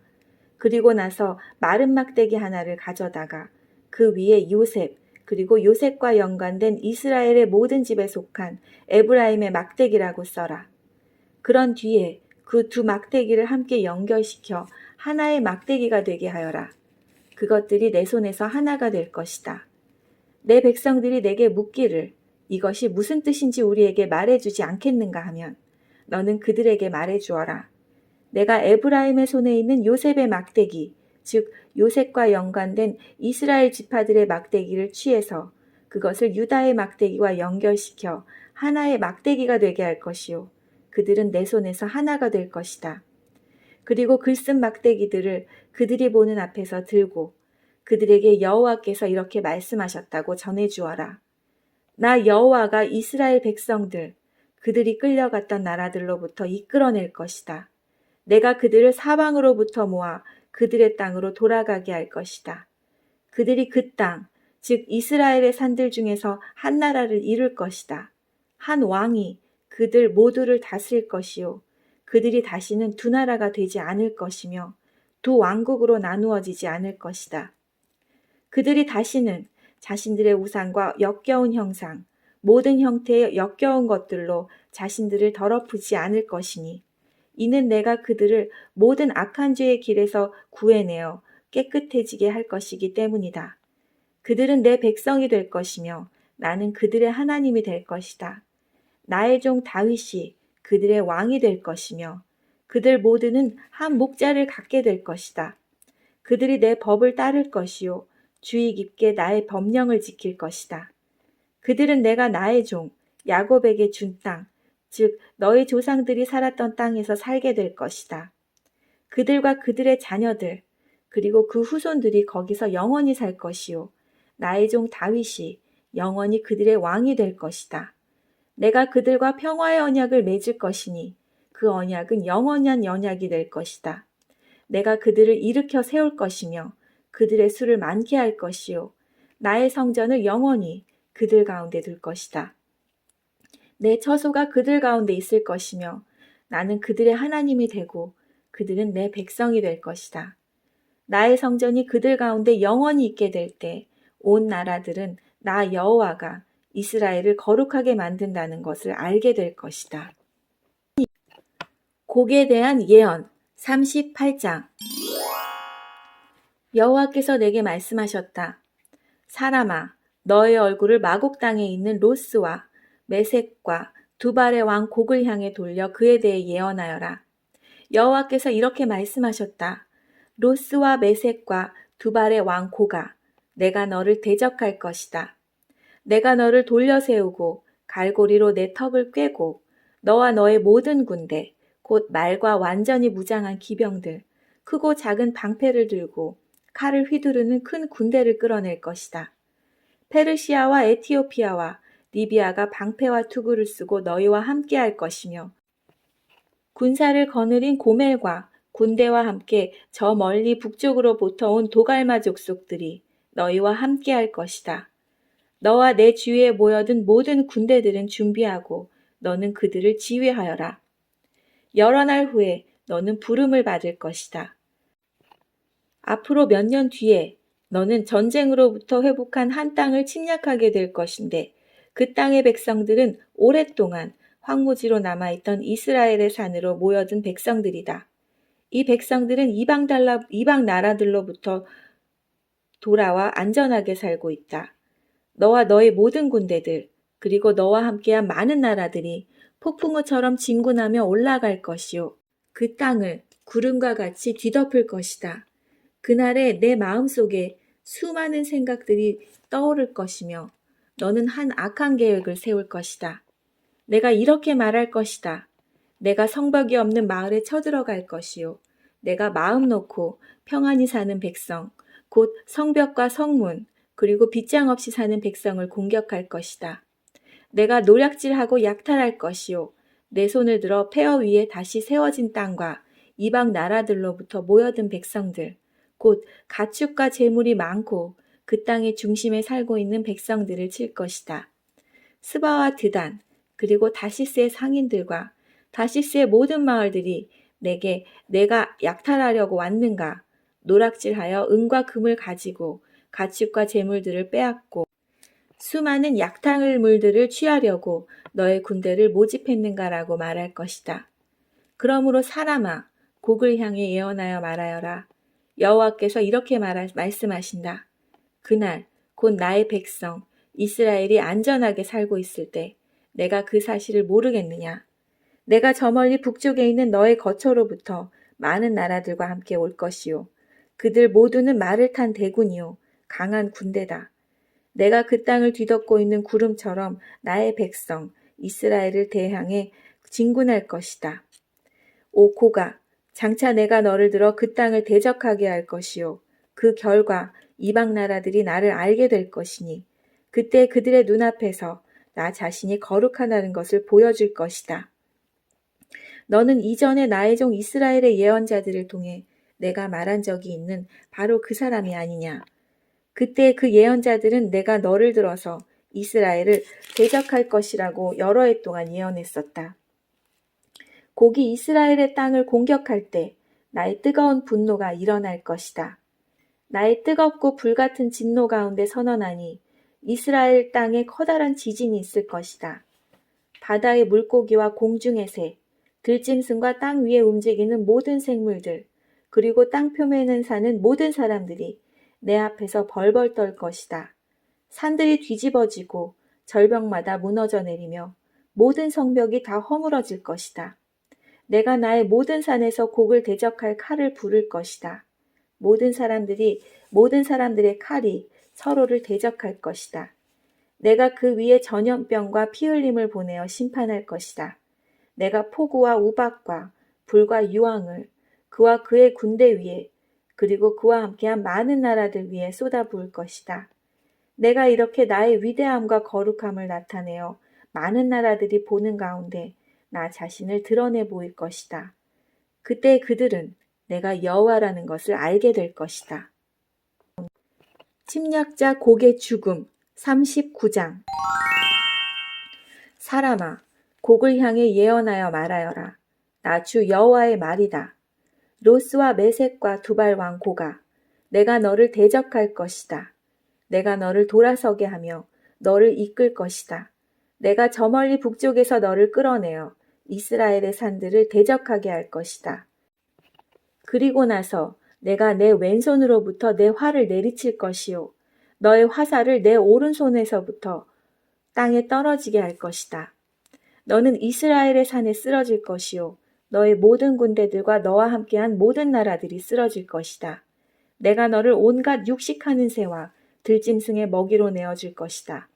그리고 나서 마른 막대기 하나를 가져다가 그 위에 요셉, 그리고 요셉과 연관된 이스라엘의 모든 집에 속한 에브라임의 막대기라고 써라. 그런 뒤에 그 두 막대기를 함께 연결시켜 하나의 막대기가 되게 하여라. 그것들이 내 손에서 하나가 될 것이다. 내 백성들이 내게 묻기를 이것이 무슨 뜻인지 우리에게 말해주지 않겠는가 하면 너는 그들에게 말해주어라. 내가 에브라임의 손에 있는 요셉의 막대기, 즉 요셉과 연관된 이스라엘 지파들의 막대기를 취해서 그것을 유다의 막대기와 연결시켜 하나의 막대기가 되게 할 것이요. 그들은 내 손에서 하나가 될 것이다. 그리고 글쓴 막대기들을 그들이 보는 앞에서 들고 그들에게 여호와께서 이렇게 말씀하셨다고 전해주어라. 나 여호와가 이스라엘 백성들, 그들이 끌려갔던 나라들로부터 이끌어낼 것이다. 내가 그들을 사방으로부터 모아 그들의 땅으로 돌아가게 할 것이다. 그들이 그 땅, 즉 이스라엘의 산들 중에서 한 나라를 이룰 것이다. 한 왕이 그들 모두를 다스릴 것이요. 그들이 다시는 두 나라가 되지 않을 것이며 두 왕국으로 나누어지지 않을 것이다. 그들이 다시는 자신들의 우상과 역겨운 형상, 모든 형태의 역겨운 것들로 자신들을 더럽히지 않을 것이니 이는 내가 그들을 모든 악한 죄의 길에서 구해내어 깨끗해지게 할 것이기 때문이다. 그들은 내 백성이 될 것이며 나는 그들의 하나님이 될 것이다. 나의 종 다윗이 그들의 왕이 될 것이며 그들 모두는 한 목자를 갖게 될 것이다. 그들이 내 법을 따를 것이요 주의 깊게 나의 법령을 지킬 것이다. 그들은 내가 나의 종 야곱에게 준 땅, 즉 너희 조상들이 살았던 땅에서 살게 될 것이다. 그들과 그들의 자녀들, 그리고 그 후손들이 거기서 영원히 살 것이요 나의 종 다윗이 영원히 그들의 왕이 될 것이다. 내가 그들과 평화의 언약을 맺을 것이니 그 언약은 영원한 언약이 될 것이다. 내가 그들을 일으켜 세울 것이며 그들의 수를 많게 할 것이요 나의 성전을 영원히 그들 가운데 둘 것이다. 내 처소가 그들 가운데 있을 것이며 나는 그들의 하나님이 되고 그들은 내 백성이 될 것이다. 나의 성전이 그들 가운데 영원히 있게 될 때 온 나라들은 나 여호와가 이스라엘을 거룩하게 만든다는 것을 알게 될 것이다. 곡에 대한 예언 38장. 여호와께서 내게 말씀하셨다. 사람아, 너의 얼굴을 마곡 땅에 있는 로스와 메섹과 두발의 왕 곡을 향해 돌려 그에 대해 예언하여라. 여호와께서 이렇게 말씀하셨다. 로스와 메섹과 두발의 왕 고가, 내가 너를 대적할 것이다. 내가 너를 돌려 세우고 갈고리로 내 턱을 꿰고 너와 너의 모든 군대, 곧 말과 완전히 무장한 기병들, 크고 작은 방패를 들고 칼을 휘두르는 큰 군대를 끌어낼 것이다. 페르시아와 에티오피아와 리비아가 방패와 투구를 쓰고 너희와 함께 할 것이며 군사를 거느린 고멜과 군대와 함께 저 멀리 북쪽으로부터 온 도갈마 족속들이 너희와 함께 할 것이다. 너와 내 주위에 모여든 모든 군대들은 준비하고 너는 그들을 지휘하여라. 여러 날 후에 너는 부름을 받을 것이다. 앞으로 몇 년 뒤에 너는 전쟁으로부터 회복한 한 땅을 침략하게 될 것인데 그 땅의 백성들은 오랫동안 황무지로 남아있던 이스라엘의 산으로 모여든 백성들이다. 이 백성들은 이방 나라들로부터 돌아와 안전하게 살고 있다. 너와 너의 모든 군대들, 그리고 너와 함께한 많은 나라들이 폭풍우처럼 진군하며 올라갈 것이요. 그 땅을 구름과 같이 뒤덮을 것이다. 그날에 내 마음속에 수많은 생각들이 떠오를 것이며 너는 한 악한 계획을 세울 것이다. 내가 이렇게 말할 것이다. 내가 성벽이 없는 마을에 쳐들어갈 것이요. 내가 마음 놓고 평안히 사는 백성, 곧 성벽과 성문, 그리고 빗장 없이 사는 백성을 공격할 것이다. 내가 노략질하고 약탈할 것이요. 내 손을 들어 폐허 위에 다시 세워진 땅과 이방 나라들로부터 모여든 백성들, 곧 가축과 재물이 많고 그 땅의 중심에 살고 있는 백성들을 칠 것이다. 스바와 드단, 그리고 다시스의 상인들과 다시스의 모든 마을들이 내가 약탈하려고 왔는가? 노략질하여 은과 금을 가지고 가축과 재물들을 빼앗고 수많은 약탈물들을 취하려고 너의 군대를 모집했는가라고 말할 것이다. 그러므로 사람아, 곡을 향해 예언하여 말하여라. 여호와께서 이렇게 말씀하신다. 그날 곧 나의 백성 이스라엘이 안전하게 살고 있을 때 내가 그 사실을 모르겠느냐? 내가 저 멀리 북쪽에 있는 너의 거처로부터 많은 나라들과 함께 올 것이요. 그들 모두는 말을 탄 대군이요. 강한 군대다. 내가 그 땅을 뒤덮고 있는 구름처럼 나의 백성 이스라엘을 대항해 진군할 것이다. 오 고가, 장차 내가 너를 들어 그 땅을 대적하게 할 것이요. 그 결과 이방 나라들이 나를 알게 될 것이니 그때 그들의 눈앞에서 나 자신이 거룩하다는 것을 보여줄 것이다. 너는 이전에 나의 종 이스라엘의 예언자들을 통해 내가 말한 적이 있는 바로 그 사람이 아니냐. 그때 그 예언자들은 내가 너를 들어서 이스라엘을 대적할 것이라고 여러 해 동안 예언했었다. 곡이 이스라엘의 땅을 공격할 때 나의 뜨거운 분노가 일어날 것이다. 나의 뜨겁고 불같은 진노 가운데 선언하니 이스라엘 땅에 커다란 지진이 있을 것이다. 바다의 물고기와 공중의 새, 들짐승과 땅 위에 움직이는 모든 생물들, 그리고 땅 표면에 사는 모든 사람들이 내 앞에서 벌벌 떨 것이다. 산들이 뒤집어지고 절벽마다 무너져 내리며 모든 성벽이 다 허물어질 것이다. 내가 나의 모든 산에서 곡을 대적할 칼을 부를 것이다. 모든 사람들의 칼이 서로를 대적할 것이다. 내가 그 위에 전염병과 피 흘림을 보내어 심판할 것이다. 내가 폭우와 우박과 불과 유황을 그와 그의 군대 위에 그리고 그와 함께한 많은 나라들 위에 쏟아부을 것이다. 내가 이렇게 나의 위대함과 거룩함을 나타내어 많은 나라들이 보는 가운데 나 자신을 드러내 보일 것이다. 그때 그들은 내가 여호와라는 것을 알게 될 것이다. 침략자 곡의 죽음 39장. 사람아, 곡을 향해 예언하여 말하여라. 나 주 여호와의 말이다. 로스와 메섹과 두발 왕 고가, 내가 너를 대적할 것이다. 내가 너를 돌아서게 하며 너를 이끌 것이다. 내가 저 멀리 북쪽에서 너를 끌어내어 이스라엘의 산들을 대적하게 할 것이다. 그리고 나서 내가 내 왼손으로부터 내 활을 내리칠 것이요. 너의 화살을 내 오른손에서부터 땅에 떨어지게 할 것이다. 너는 이스라엘의 산에 쓰러질 것이요. 너의 모든 군대들과 너와 함께한 모든 나라들이 쓰러질 것이다. 내가 너를 온갖 육식하는 새와 들짐승의 먹이로 내어줄 것이다.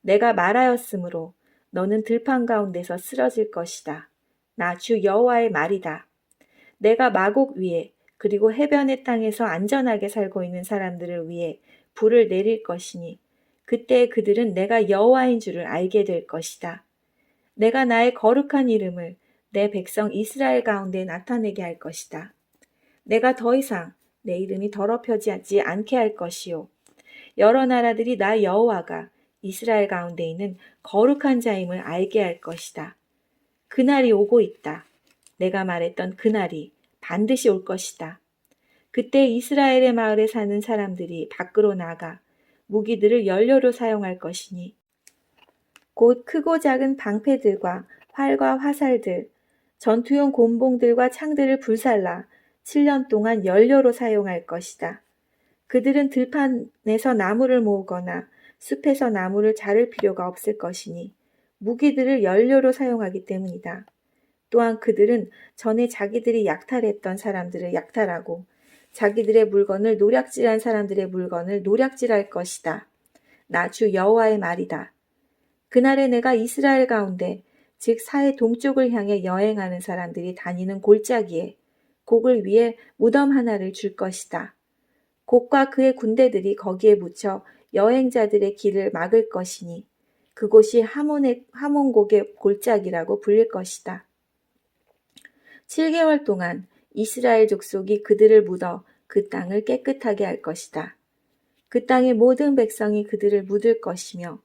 내가 말하였으므로 너는 들판 가운데서 쓰러질 것이다. 나 주 여호와의 말이다. 내가 마곡 위에 그리고 해변의 땅에서 안전하게 살고 있는 사람들을 위해 불을 내릴 것이니 그때 그들은 내가 여호와인 줄을 알게 될 것이다. 내가 나의 거룩한 이름을 내 백성 이스라엘 가운데 나타내게 할 것이다. 내가 더 이상 내 이름이 더럽혀지지 않게 할 것이요. 여러 나라들이 나 여호와가 이스라엘 가운데 있는 거룩한 자임을 알게 할 것이다. 그날이 오고 있다. 내가 말했던 그날이 반드시 올 것이다. 그때 이스라엘의 마을에 사는 사람들이 밖으로 나가 무기들을 연료로 사용할 것이니 곧 크고 작은 방패들과 활과 화살들, 전투용 곤봉들과 창들을 불살라 7년 동안 연료로 사용할 것이다. 그들은 들판에서 나무를 모으거나 숲에서 나무를 자를 필요가 없을 것이니 무기들을 연료로 사용하기 때문이다. 또한 그들은 전에 자기들이 약탈했던 사람들을 약탈하고 자기들의 물건을 노략질한 사람들의 물건을 노략질할 것이다. 나 주 여호와의 말이다. 그날에 내가 이스라엘 가운데 즉 사해 동쪽을 향해 여행하는 사람들이 다니는 골짜기에 곡을 위해 무덤 하나를 줄 것이다. 곡과 그의 군대들이 거기에 묻혀 여행자들의 길을 막을 것이니 그곳이 하몬곡의 골짜기라고 불릴 것이다. 7개월 동안 이스라엘 족속이 그들을 묻어 그 땅을 깨끗하게 할 것이다. 그 땅의 모든 백성이 그들을 묻을 것이며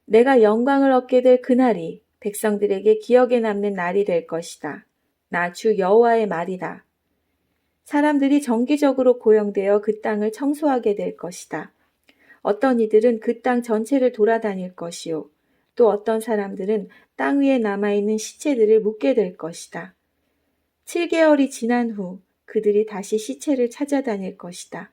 내가 영광을 얻게 될 그날이 백성들에게 기억에 남는 날이 될 것이다. 나 주 여호와의 말이다. 사람들이 정기적으로 고용되어 그 땅을 청소하게 될 것이다. 어떤 이들은 그 땅 전체를 돌아다닐 것이요. 또 어떤 사람들은 땅 위에 남아있는 시체들을 묻게 될 것이다. 7개월이 지난 후 그들이 다시 시체를 찾아다닐 것이다.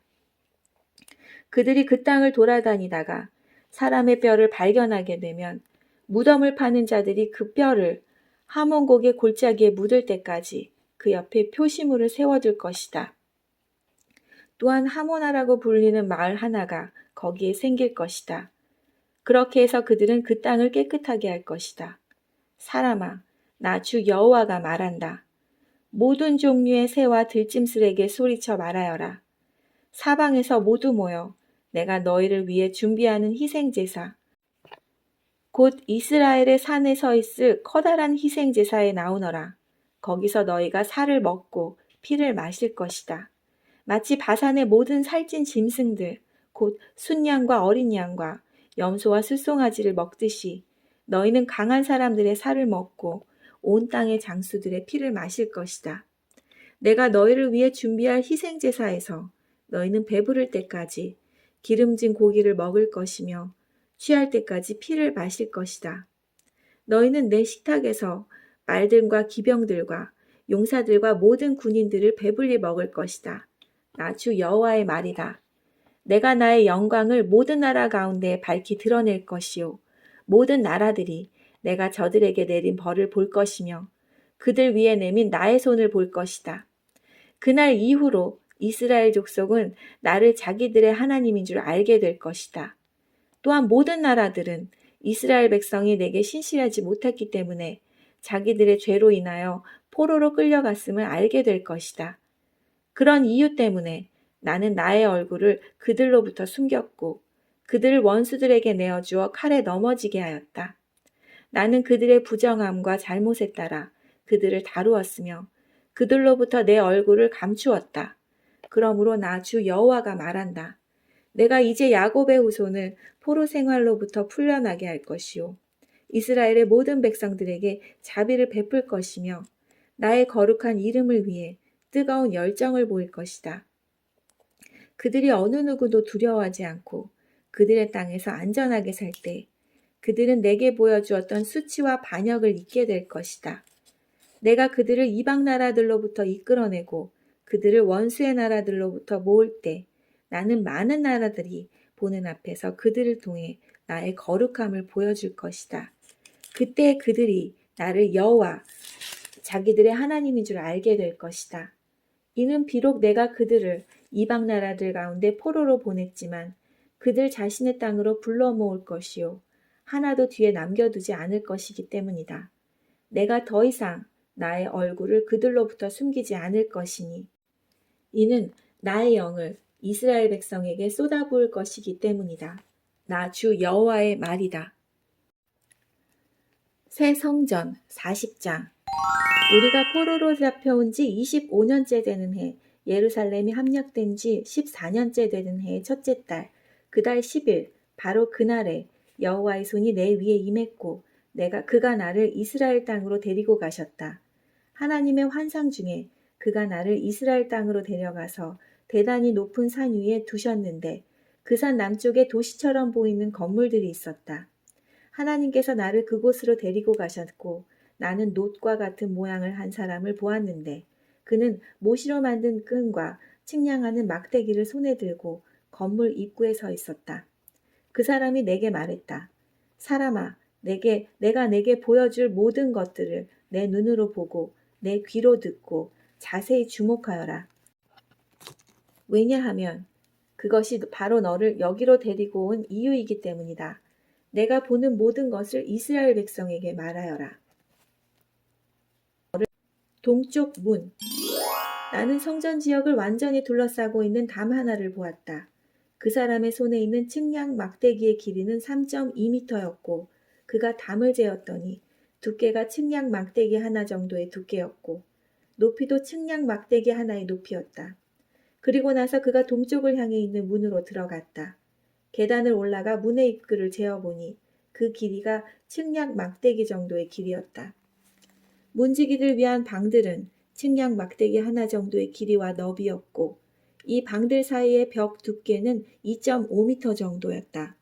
그들이 그 땅을 돌아다니다가 사람의 뼈를 발견하게 되면 무덤을 파는 자들이 그 뼈를 하몬곡의 골짜기에 묻을 때까지 그 옆에 표시물을 세워둘 것이다. 또한 하모나라고 불리는 마을 하나가 거기에 생길 것이다. 그렇게 해서 그들은 그 땅을 깨끗하게 할 것이다. 사람아, 나 주 여호와가 말한다. 모든 종류의 새와 들짐승에게 소리쳐 말하여라. 사방에서 모두 모여 내가 너희를 위해 준비하는 희생제사, 곧 이스라엘의 산에 서 있을 커다란 희생제사에 나오너라. 거기서 너희가 살을 먹고 피를 마실 것이다. 마치 바산의 모든 살찐 짐승들, 곧 순양과 어린 양과 염소와 술송아지를 먹듯이 너희는 강한 사람들의 살을 먹고 온 땅의 장수들의 피를 마실 것이다. 내가 너희를 위해 준비할 희생제사에서 너희는 배부를 때까지 기름진 고기를 먹을 것이며 취할 때까지 피를 마실 것이다. 너희는 내 식탁에서 말들과 기병들과 용사들과 모든 군인들을 배불리 먹을 것이다. 나 주 여호와의 말이다. 내가 나의 영광을 모든 나라 가운데 밝히 드러낼 것이요. 모든 나라들이 내가 저들에게 내린 벌을 볼 것이며 그들 위에 내민 나의 손을 볼 것이다. 그날 이후로 이스라엘 족속은 나를 자기들의 하나님인 줄 알게 될 것이다. 또한 모든 나라들은 이스라엘 백성이 내게 신실하지 못했기 때문에 자기들의 죄로 인하여 포로로 끌려갔음을 알게 될 것이다. 그런 이유 때문에 나는 나의 얼굴을 그들로부터 숨겼고 그들을 원수들에게 내어주어 칼에 넘어지게 하였다. 나는 그들의 부정함과 잘못에 따라 그들을 다루었으며 그들로부터 내 얼굴을 감추었다. 그러므로 나 주 여호와가 말한다. 내가 이제 야곱의 후손을 포로 생활로부터 풀려나게 할 것이요. 이스라엘의 모든 백성들에게 자비를 베풀 것이며 나의 거룩한 이름을 위해 뜨거운 열정을 보일 것이다. 그들이 어느 누구도 두려워하지 않고 그들의 땅에서 안전하게 살 때 그들은 내게 보여주었던 수치와 반역을 잊게 될 것이다. 내가 그들을 이방 나라들로부터 이끌어내고 그들을 원수의 나라들로부터 모을 때 나는 많은 나라들이 보는 앞에서 그들을 통해 나의 거룩함을 보여줄 것이다. 그때 그들이 나를 여호와 자기들의 하나님인 줄 알게 될 것이다. 이는 비록 내가 그들을 이방 나라들 가운데 포로로 보냈지만 그들 자신의 땅으로 불러 모을 것이요 하나도 뒤에 남겨두지 않을 것이기 때문이다. 내가 더 이상 나의 얼굴을 그들로부터 숨기지 않을 것이니 이는 나의 영을 이스라엘 백성에게 쏟아부을 것이기 때문이다. 나 주 여호와의 말이다. 새 성전 40장. 우리가 포로로 잡혀온 지 25년째 되는 해, 예루살렘이 함락된 지 14년째 되는 해의 첫째 달, 그달 10일, 바로 그날에 여호와의 손이 내 위에 임했고 그가 나를 이스라엘 땅으로 데리고 가셨다. 하나님의 환상 중에 그가 나를 이스라엘 땅으로 데려가서 대단히 높은 산 위에 두셨는데 그 산 남쪽에 도시처럼 보이는 건물들이 있었다. 하나님께서 나를 그곳으로 데리고 가셨고 나는 놋과 같은 모양을 한 사람을 보았는데 그는 모시로 만든 끈과 측량하는 막대기를 손에 들고 건물 입구에 서 있었다. 그 사람이 내게 말했다. 사람아, 내가 내게 보여줄 모든 것들을 내 눈으로 보고 내 귀로 듣고 자세히 주목하여라. 왜냐하면 그것이 바로 너를 여기로 데리고 온 이유이기 때문이다. 내가 보는 모든 것을 이스라엘 백성에게 말하여라. 동쪽 문. 나는 성전 지역을 완전히 둘러싸고 있는 담 하나를 보았다. 그 사람의 손에 있는 측량 막대기의 길이는 3.2m였고 그가 담을 재었더니 두께가 측량 막대기 하나 정도의 두께였고 높이도 측량 막대기 하나의 높이였다. 그리고 나서 그가 동쪽을 향해 있는 문으로 들어갔다. 계단을 올라가 문의 입구를 재어보니 그 길이가 측량 막대기 정도의 길이었다. 문지기를 위한 방들은 측량 막대기 하나 정도의 길이와 너비였고 이 방들 사이의 벽 두께는 2.5m 정도였다.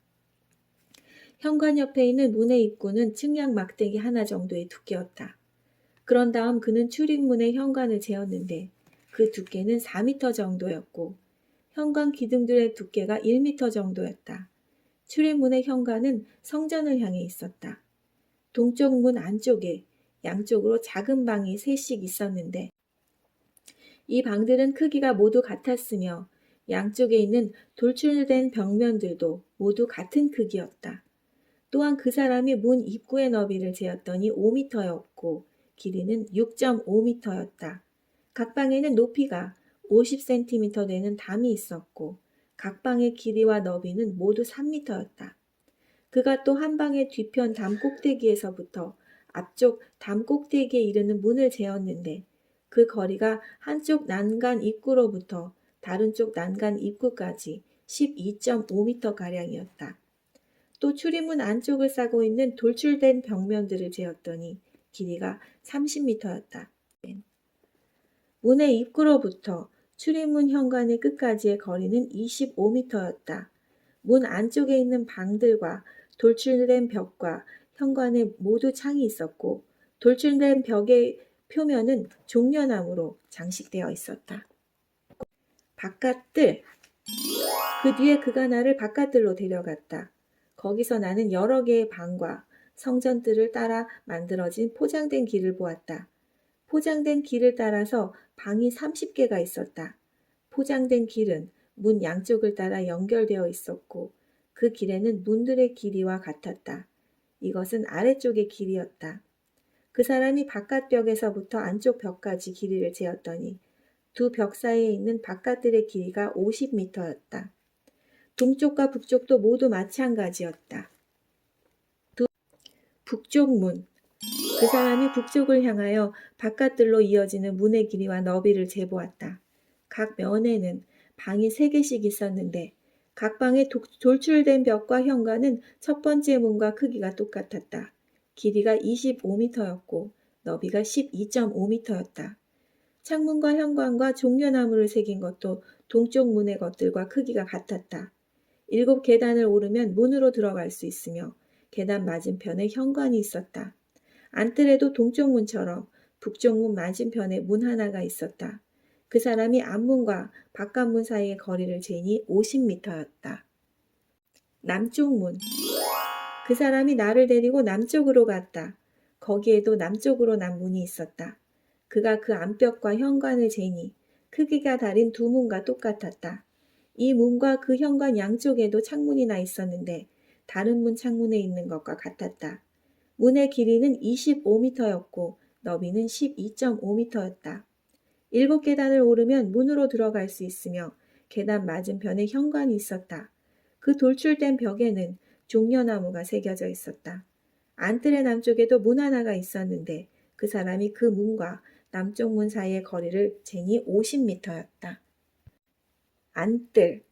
현관 옆에 있는 문의 입구는 측량 막대기 하나 정도의 두께였다. 그런 다음 그는 출입문의 현관을 재었는데 그 두께는 4m 정도였고 현관 기둥들의 두께가 1m 정도였다. 출입문의 현관은 성전을 향해 있었다. 동쪽 문 안쪽에 양쪽으로 작은 방이 셋씩 있었는데 이 방들은 크기가 모두 같았으며 양쪽에 있는 돌출된 벽면들도 모두 같은 크기였다. 또한 그 사람이 문 입구의 너비를 재었더니 5m였고 길이는 6.5m였다. 각 방에는 높이가 50cm 되는 담이 있었고 각 방의 길이와 너비는 모두 3m였다. 그가 또 한 방의 뒤편 담 꼭대기에서부터 앞쪽 담 꼭대기에 이르는 문을 재었는데 그 거리가 한쪽 난간 입구로부터 다른 쪽 난간 입구까지 12.5m가량이었다. 또 출입문 안쪽을 싸고 있는 돌출된 벽면들을 재었더니 길이가 30m였다. 문의 입구로부터 출입문 현관의 끝까지의 거리는 25m였다. 문 안쪽에 있는 방들과 돌출된 벽과 현관에 모두 창이 있었고 돌출된 벽의 표면은 종려나무로 장식되어 있었다. 바깥들. 그 뒤에 그가 나를 바깥들로 데려갔다. 거기서 나는 여러 개의 방과 성전들을 따라 만들어진 포장된 길을 보았다. 포장된 길을 따라서 방이 30개가 있었다. 포장된 길은 문 양쪽을 따라 연결되어 있었고 그 길에는 문들의 길이와 같았다. 이것은 아래쪽의 길이었다. 그 사람이 바깥 벽에서부터 안쪽 벽까지 길이를 재었더니 두 벽 사이에 있는 바깥들의 길이가 50m였다. 동쪽과 북쪽도 모두 마찬가지였다. 북쪽 문. 그 사람이 북쪽을 향하여 바깥들로 이어지는 문의 길이와 너비를 재보았다. 각 면에는 방이 3개씩 있었는데 각 방의 돌출된 벽과 현관은 첫 번째 문과 크기가 똑같았다. 길이가 25m였고 너비가 12.5m였다. 창문과 현관과 종려나무를 새긴 것도 동쪽 문의 것들과 크기가 같았다. 7 계단을 오르면 문으로 들어갈 수 있으며 계단 맞은편에 현관이 있었다. 안뜰에도 동쪽 문처럼 북쪽 문 맞은편에 문 하나가 있었다. 그 사람이 앞문과 바깥문 사이의 거리를 재니 50m였다. 남쪽 문. 그 사람이 나를 데리고 남쪽으로 갔다. 거기에도 남쪽으로 난 문이 있었다. 그가 그 안벽과 현관을 재니 크기가 다른 두 문과 똑같았다. 이 문과 그 현관 양쪽에도 창문이 나 있었는데 다른 문 창문에 있는 것과 같았다. 문의 길이는 25m였고 너비는 12.5m였다. 7 계단을 오르면 문으로 들어갈 수 있으며 계단 맞은편에 현관이 있었다. 그 돌출된 벽에는 종려나무가 새겨져 있었다. 안뜰의 남쪽에도 문 하나가 있었는데 그 사람이 그 문과 남쪽 문 사이의 거리를 재니 50m였다. 안뜰.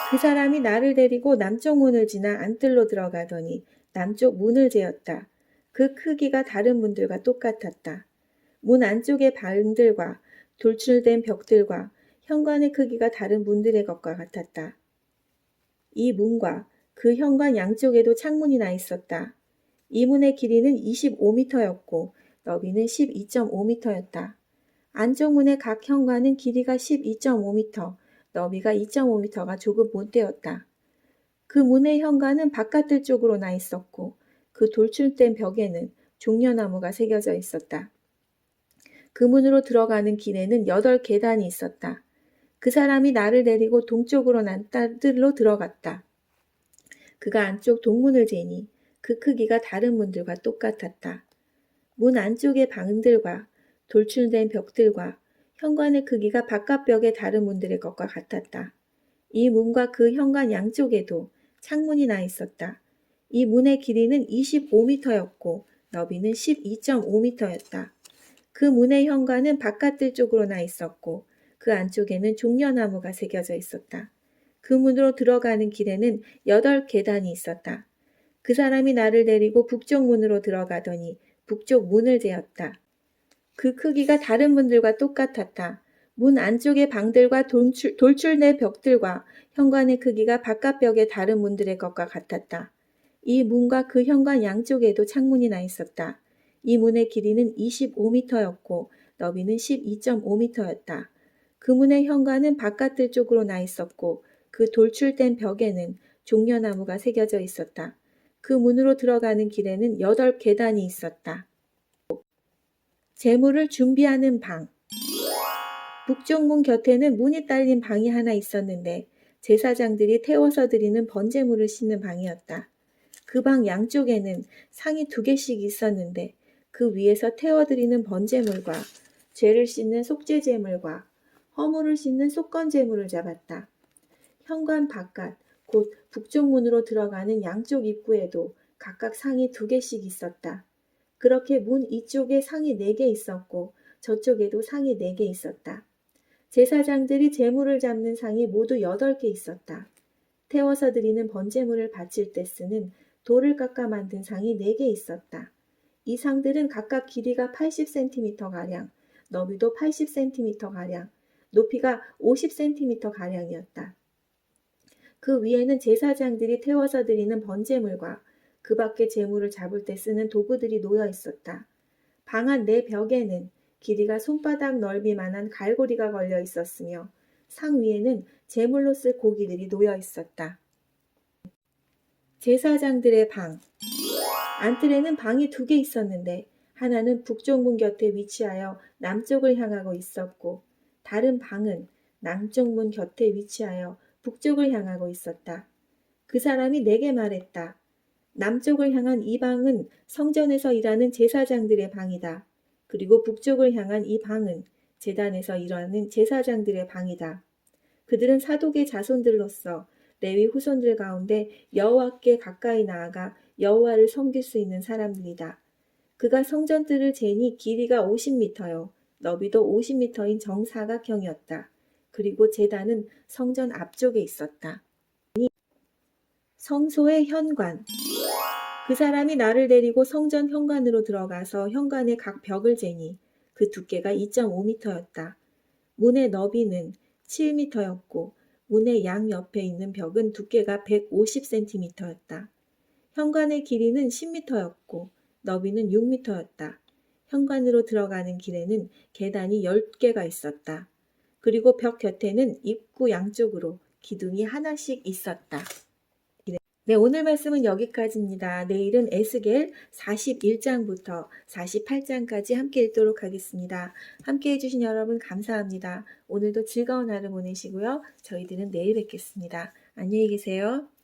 그 사람이 나를 데리고 남쪽 문을 지나 안뜰로 들어가더니 남쪽 문을 재었다. 그 크기가 다른 문들과 똑같았다. 문 안쪽의 방들과 돌출된 벽들과 현관의 크기가 다른 문들의 것과 같았다. 이 문과 그 현관 양쪽에도 창문이 나 있었다. 이 문의 길이는 25m였고 너비는 12.5m였다. 안쪽 문의 각 현관은 길이가 12.5m, 너비가 2.5m가 조금 못되었다. 그 문의 현관은 바깥들 쪽으로 나 있었고 그 돌출된 벽에는 종려나무가 새겨져 있었다. 그 문으로 들어가는 길에는 8계단이 있었다. 그 사람이 나를 데리고 동쪽으로 난 뜰로 들어갔다. 그가 안쪽 동문을 재니 그 크기가 다른 문들과 똑같았다. 문 안쪽의 방들과 돌출된 벽들과 현관의 크기가 바깥 벽의 다른 문들의 것과 같았다. 이 문과 그 현관 양쪽에도 창문이 나 있었다. 이 문의 길이는 25m였고 너비는 12.5m였다. 그 문의 현관은 바깥들 쪽으로 나 있었고 그 안쪽에는 종려나무가 새겨져 있었다. 그 문으로 들어가는 길에는 8계단이 있었다. 그 사람이 나를 데리고 북쪽 문으로 들어가더니 북쪽 문을 재었다. 그 크기가 다른 문들과 똑같았다. 문 안쪽의 방들과 돌출된 벽들과 현관의 크기가 바깥 벽의 다른 문들의 것과 같았다. 이 문과 그 현관 양쪽에도 창문이 나 있었다. 이 문의 길이는 25m였고 너비는 12.5m였다. 그 문의 현관은 바깥들 쪽으로 나 있었고 그 돌출된 벽에는 종려나무가 새겨져 있었다. 그 문으로 들어가는 길에는 8계단이 있었다. 제물을 준비하는 방. 북쪽 문 곁에는 문이 딸린 방이 하나 있었는데 제사장들이 태워서 드리는 번제물을 싣는 방이었다. 그 방 양쪽에는 상이 2개씩 있었는데 그 위에서 태워드리는 번제물과 죄를 씻는 속죄제물과 허물을 씻는 속건제물을 잡았다. 현관 바깥 곧 북쪽 문으로 들어가는 양쪽 입구에도 각각 상이 2개씩 있었다. 그렇게 문 이쪽에 상이 4개 있었고 저쪽에도 상이 4개 있었다. 제사장들이 제물을 잡는 상이 모두 8개 있었다. 태워서 드리는 번제물을 바칠 때 쓰는 돌을 깎아 만든 상이 4개 있었다. 이 상들은 각각 길이가 80cm가량, 너비도 80cm가량, 높이가 50cm가량이었다. 그 위에는 제사장들이 태워서 드리는 번제물과 그 밖의 제물을 잡을 때 쓰는 도구들이 놓여 있었다. 방 안 네 벽에는 길이가 손바닥 넓이만한 갈고리가 걸려 있었으며 상 위에는 제물로 쓸 고기들이 놓여 있었다. 제사장들의 방. 안뜰에는 방이 2개 있었는데 하나는 북쪽 문 곁에 위치하여 남쪽을 향하고 있었고 다른 방은 남쪽 문 곁에 위치하여 북쪽을 향하고 있었다. 그 사람이 내게 말했다. 남쪽을 향한 이 방은 성전에서 일하는 제사장들의 방이다. 그리고 북쪽을 향한 이 방은 제단에서 일하는 제사장들의 방이다. 그들은 사독의 자손들로서 레위 후손들 가운데 여호와께 가까이 나아가 여호와를 섬길 수 있는 사람들이다. 그가 성전뜰을 재니 길이가 50m요, 너비도 50m인 정사각형이었다. 그리고 제단은 성전 앞쪽에 있었다. 성소의 현관. 그 사람이 나를 데리고 성전 현관으로 들어가서 현관의 각 벽을 재니 그 두께가 2.5m였다. 문의 너비는 7m였고 문의 양 옆에 있는 벽은 두께가 150cm였다. 현관의 길이는 10m였고 너비는 6m였다. 현관으로 들어가는 길에는 계단이 10개가 있었다. 그리고 벽 곁에는 입구 양쪽으로 기둥이 하나씩 있었다. 네, 오늘 말씀은 여기까지입니다. 내일은 에스겔 41장부터 48장까지 함께 읽도록 하겠습니다. 함께 해주신 여러분 감사합니다. 오늘도 즐거운 하루 보내시고요. 저희들은 내일 뵙겠습니다. 안녕히 계세요.